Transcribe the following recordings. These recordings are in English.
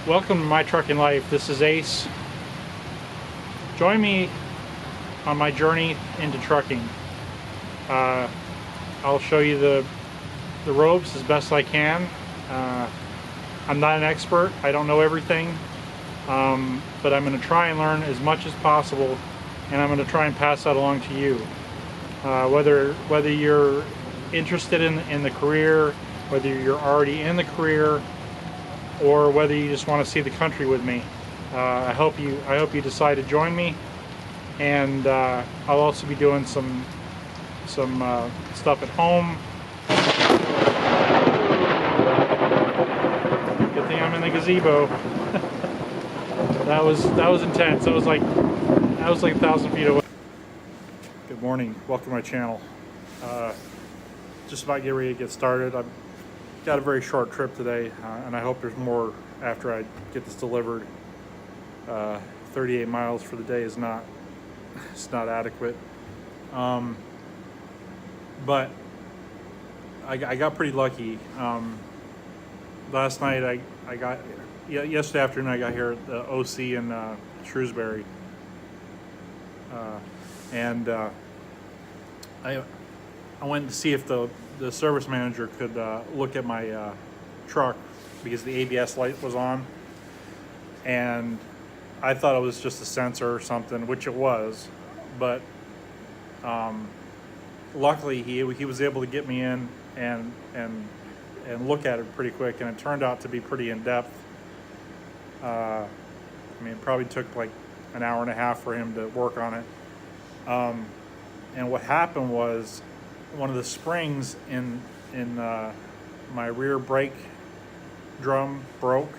Welcome to My Trucking Life. This is Ace. Join me on my journey into trucking. I'll show you the ropes as best I can. I'm not an expert. I don't know everything, but I'm going to try and learn as much as possible, and I'm going to try and pass that along to you. Whether you're interested in the career, whether you're already in the career, or whether you just want to see the country with me. I hope you decide to join me, and I'll also be doing some stuff at home. Good thing I'm in the gazebo. that was intense. That was like 1,000 feet away. Good morning. Welcome to my channel. Just about get ready to get started. I've got a very short trip today, and I hope there's more after I get this delivered. 38 miles for the day is not adequate, but I got pretty lucky. Last night yesterday afternoon I got here at the OC in Shrewsbury, and I went to see if the service manager could look at my truck, because the ABS light was on, and I thought it was just a sensor or something, which it was, but luckily he was able to get me in and look at it pretty quick, and it turned out to be pretty in-depth. I mean, it probably took like an hour and a half for him to work on it. And what happened was, one of the springs in my rear brake drum broke,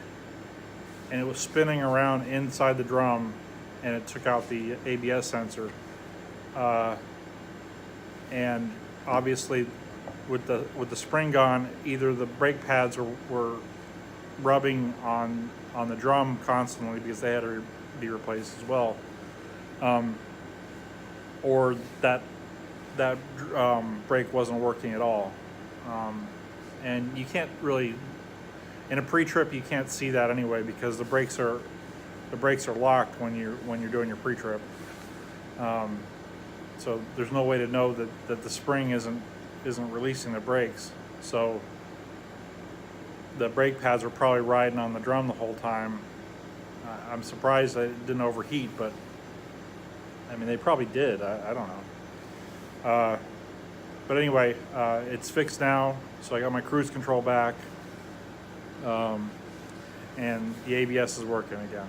and it was spinning around inside the drum, and it took out the ABS sensor. And obviously, with the spring gone, either the brake pads were rubbing on the drum constantly because they had to be replaced as well, or that brake wasn't working at all. And you can't really, in a pre-trip, you can't see that anyway, because the brakes are locked when you're doing your pre-trip. So there's no way to know that the spring isn't releasing the brakes. So the brake pads were probably riding on the drum the whole time. I'm surprised that it didn't overheat, but I mean, they probably did. I don't know. But anyway, it's fixed now, so I got my cruise control back, and the ABS is working again.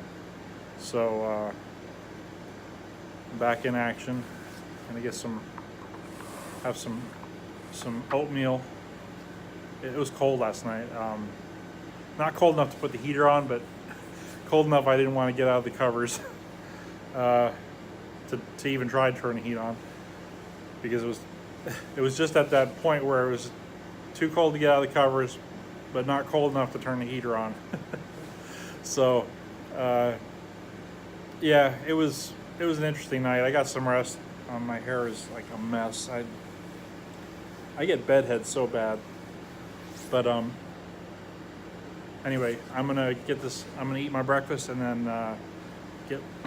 So back in action. Gonna have some oatmeal. It was cold last night. Not cold enough to put the heater on, but cold enough I didn't want to get out of the covers to even try to turn the heat on, because it was just at that point where it was too cold to get out of the covers, but not cold enough to turn the heater on. So yeah, it was an interesting night. I got some rest. My hair is like a mess. I get bedhead so bad. But anyway, I'm gonna eat my breakfast, and then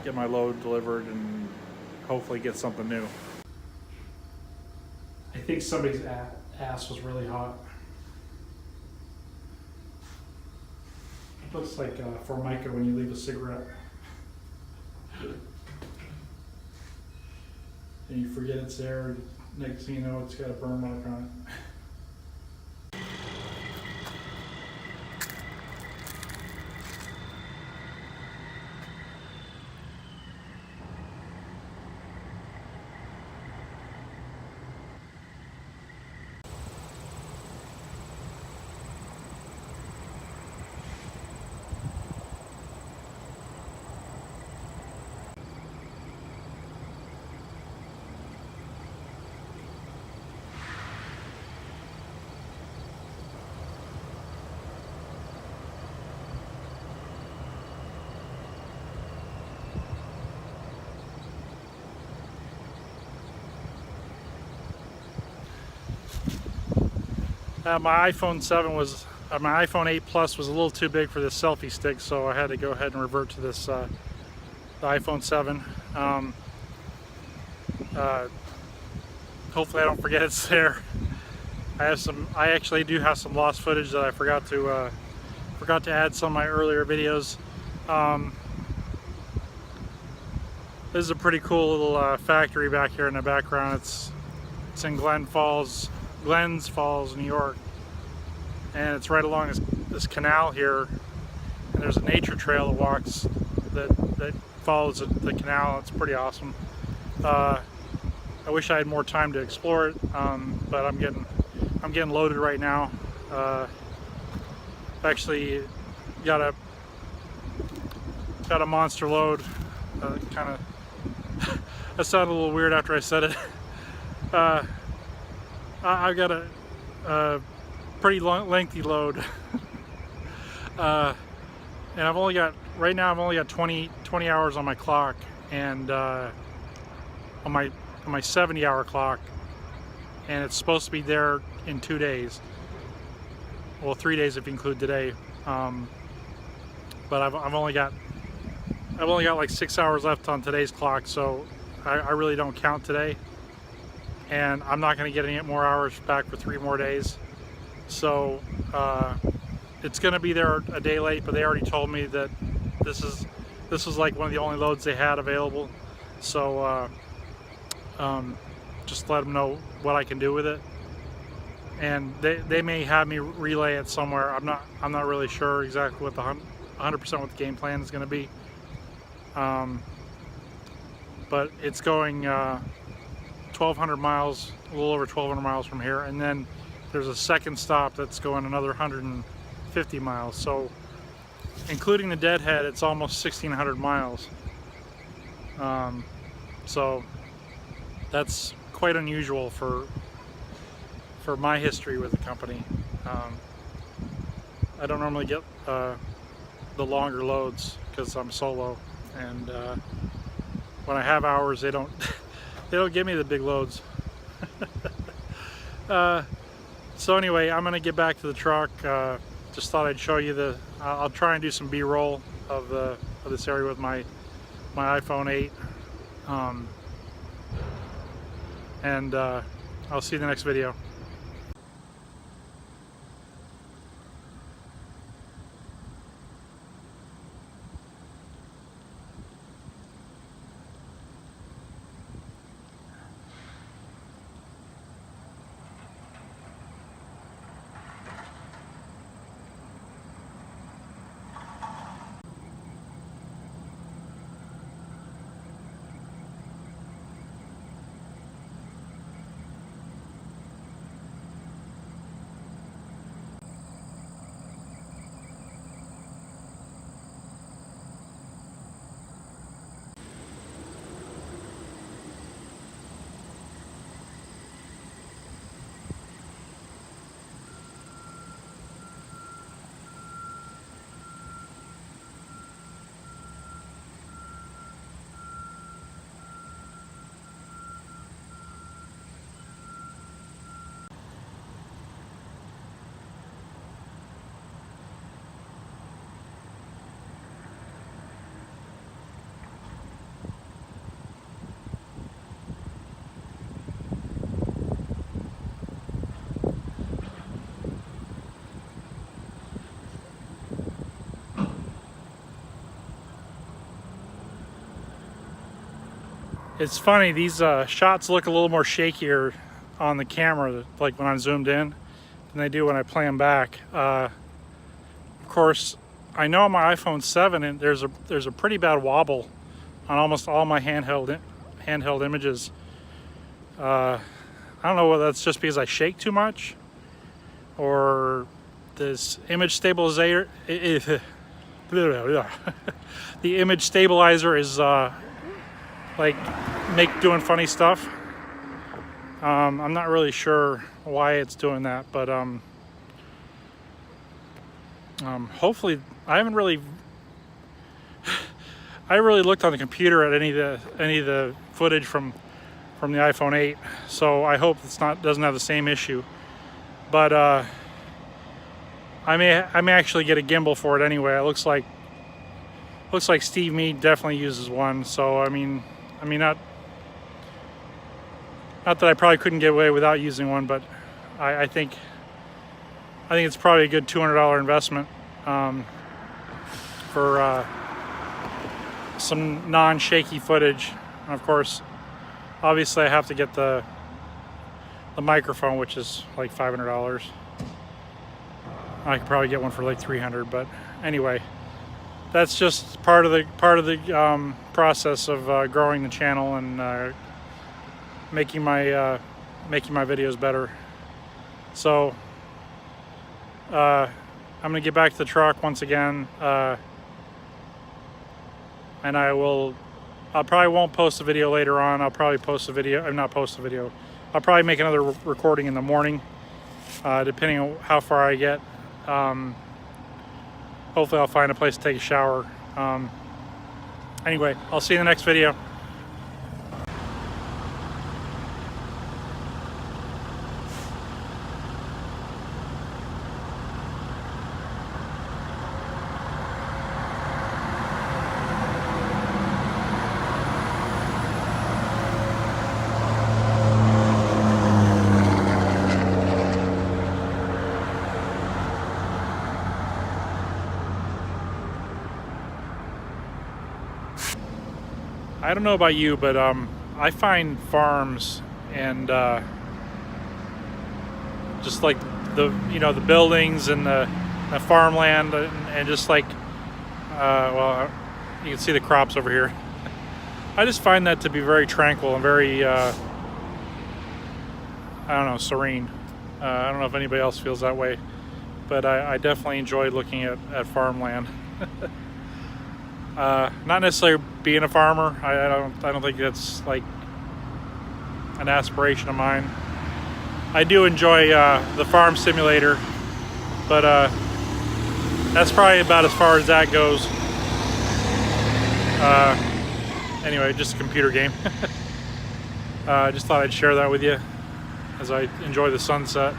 get my load delivered, and hopefully get something new. I think somebody's ass was really hot. It looks like Formica when you leave a cigarette. And you forget it's there, next thing you know, it's got a burn mark on it. My iPhone 7 was my iPhone 8 Plus was a little too big for this selfie stick, so I had to go ahead and revert to this the iPhone 7. Hopefully I don't forget it's there. I actually do have some lost footage that I forgot to add some of my earlier videos. This is a pretty cool little factory back here in the background. It's in Glens Falls, New York, and it's right along this canal here. And there's a nature trail that follows the canal. It's pretty awesome. I wish I had more time to explore it, but I'm getting loaded right now. Actually got a monster load. Kind of that sounded a little weird after I said it. I've got a pretty lengthy load, and right now I've only got 20 hours on my clock, and on my 70-hour clock, and it's supposed to be there in 2 days. Well, 3 days if you include today. But I've only got like 6 hours left on today's clock, so I really don't count today, and I'm not going to get any more hours back for 3 more days. So it's going to be there a day late, but they already told me that this was like one of the only loads they had available. So just let them know what I can do with it, and they may have me relay it somewhere. I'm not really sure exactly what the 100% what the game plan is going to be. But it's going 1,200 miles, a little over 1,200 miles from here, and then there's a second stop that's going another 150 miles. So, including the deadhead, it's almost 1,600 miles. So that's quite unusual for my history with the company. I don't normally get the longer loads because I'm solo, and when I have hours, they don't give me the big loads. So anyway, I'm gonna get back to the truck. Just thought I'd show you I'll try and do some B-roll of this area with my iPhone 8, and I'll see you in the next video. It's funny, these shots look a little more shakier on the camera, like when I'm zoomed in, than they do when I play them back. Of course, I know on my iPhone 7 and there's a pretty bad wobble on almost all my handheld images. I don't know whether that's just because I shake too much, or this image stabilizer. The image stabilizer is like doing funny stuff. I'm not really sure why it's doing that, but hopefully I really looked on the computer at any of the footage from the iPhone 8, so I hope doesn't have the same issue. But I may actually get a gimbal for it anyway. It looks like Steve Mead definitely uses one. So I mean not that I probably couldn't get away without using one, but I think it's probably a good $200 investment for some non-shaky footage. And of course, obviously I have to get the microphone, which is like $500. I could probably get one for like $300, but anyway, that's just part of the process of growing the channel and making my videos better. So I'm gonna get back to the truck once again, and I probably won't post a video later on. I'll probably post a video. Not post a video. I'll probably make another recording in the morning, depending on how far I get. Hopefully I'll find a place to take a shower. Anyway, I'll see you in the next video. I don't know about you, but I find farms and just like the buildings and the farmland and just like well, you can see the crops over here. I just find that to be very tranquil and very I don't know, serene. I don't know if anybody else feels that way, but I definitely enjoy looking at farmland. Not necessarily being a farmer. I don't think that's like an aspiration of mine. I do enjoy the farm simulator, but that's probably about as far as that goes. Anyway, just a computer game. Just thought I'd share that with you as I enjoy the sunset.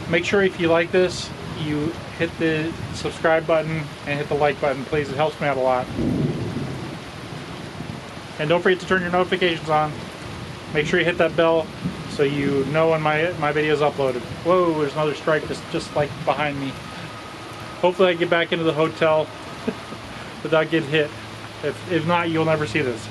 Make sure if you like this, you hit the subscribe button and hit the like button, please. It helps me out a lot. And don't forget to turn your notifications on. Make sure you hit that bell so you know when my video is uploaded. Whoa, there's another strike just like behind me. Hopefully I get back into the hotel without getting hit. If not, you'll never see this.